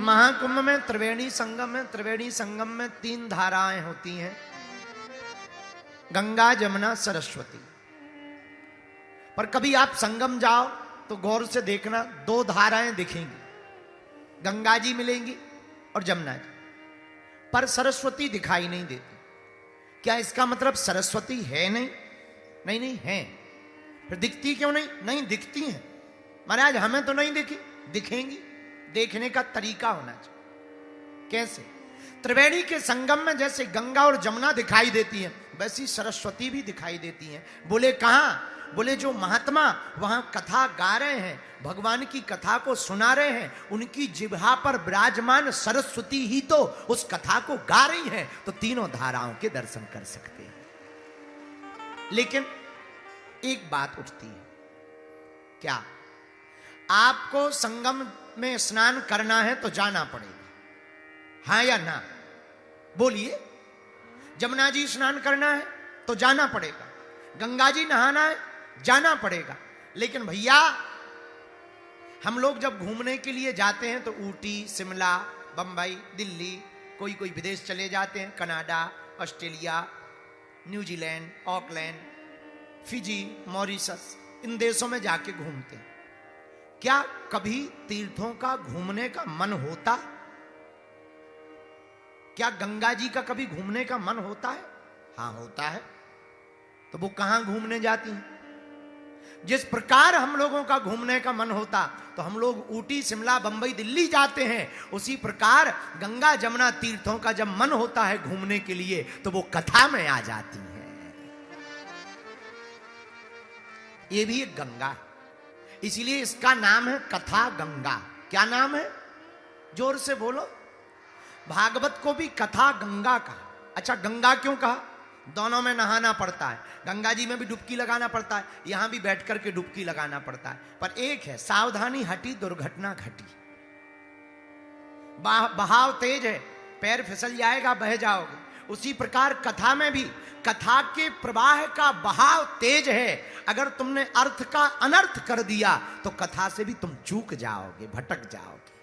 महाकुंभ में त्रिवेणी संगम है। त्रिवेणी संगम में 3 धाराएं होती हैं, गंगा, जमुना, सरस्वती। पर कभी आप संगम जाओ तो गौर से देखना, 2 धाराएं दिखेंगी, गंगा जी मिलेंगी और जमुना जी, पर सरस्वती दिखाई नहीं देती। क्या इसका मतलब सरस्वती है नहीं? नहीं नहीं है। फिर दिखती क्यों नहीं? नहीं दिखती हैं महाराज, हमें तो नहीं दिखी, दिखेंगी। देखने का तरीका होना चाहिए। कैसे? त्रिवेणी के संगम में जैसे गंगा और जमुना दिखाई देती हैं, वैसी सरस्वती भी दिखाई देती हैं। बोले कहां? बोले जो महात्मा वहां कथा गा रहे हैं, भगवान की कथा को सुना रहे हैं, उनकी जिह्वा पर विराजमान सरस्वती ही तो उस कथा को गा रही हैं, तो तीनों धाराओं के दर्शन कर सकते हैं। लेकिन एक बात उठती है, क्या आपको संगम में स्नान करना है तो जाना पड़ेगा, हां या ना? बोलिए। जमुना जी स्नान करना है तो जाना पड़ेगा, गंगा जी नहाना है जाना पड़ेगा। लेकिन भैया हम लोग जब घूमने के लिए जाते हैं तो ऊटी, शिमला, बंबई, दिल्ली, कोई कोई विदेश चले जाते हैं, Canada, Australia, New Zealand, Auckland, Fiji, Mauritius, इन देशों में जाके घूमते हैं। क्या कभी तीर्थों का घूमने का मन होता? क्या गंगा जी का कभी घूमने का मन होता है? हां होता है। तो वो कहां घूमने जाती हैं? जिस प्रकार हम लोगों का घूमने का मन होता तो हम लोग ऊटी, शिमला, बंबई, दिल्ली जाते हैं, उसी प्रकार गंगा जमुना तीर्थों का जब मन होता है घूमने के लिए तो वो कथा में आ जाती हैं। ये भी एक गंगा है, इसीलिए इसका नाम है कथा गंगा। क्या नाम है? जोर से बोलो। भागवत को भी कथा गंगा कहा। अच्छा, गंगा क्यों कहा? दोनों में नहाना पड़ता है, गंगा जी में भी डुबकी लगाना पड़ता है, यहां भी बैठ करके डुबकी लगाना पड़ता है। पर एक है, सावधानी हटी दुर्घटना घटी। बहाव तेज है, पैर फिसल जाएगा, बह जाओगे। उसी प्रकार कथा में भी कथा के प्रवाह का बहाव तेज है। अगर तुमने अर्थ का अनर्थ कर दिया तो कथा से भी तुम चूक जाओगे, भटक जाओगे।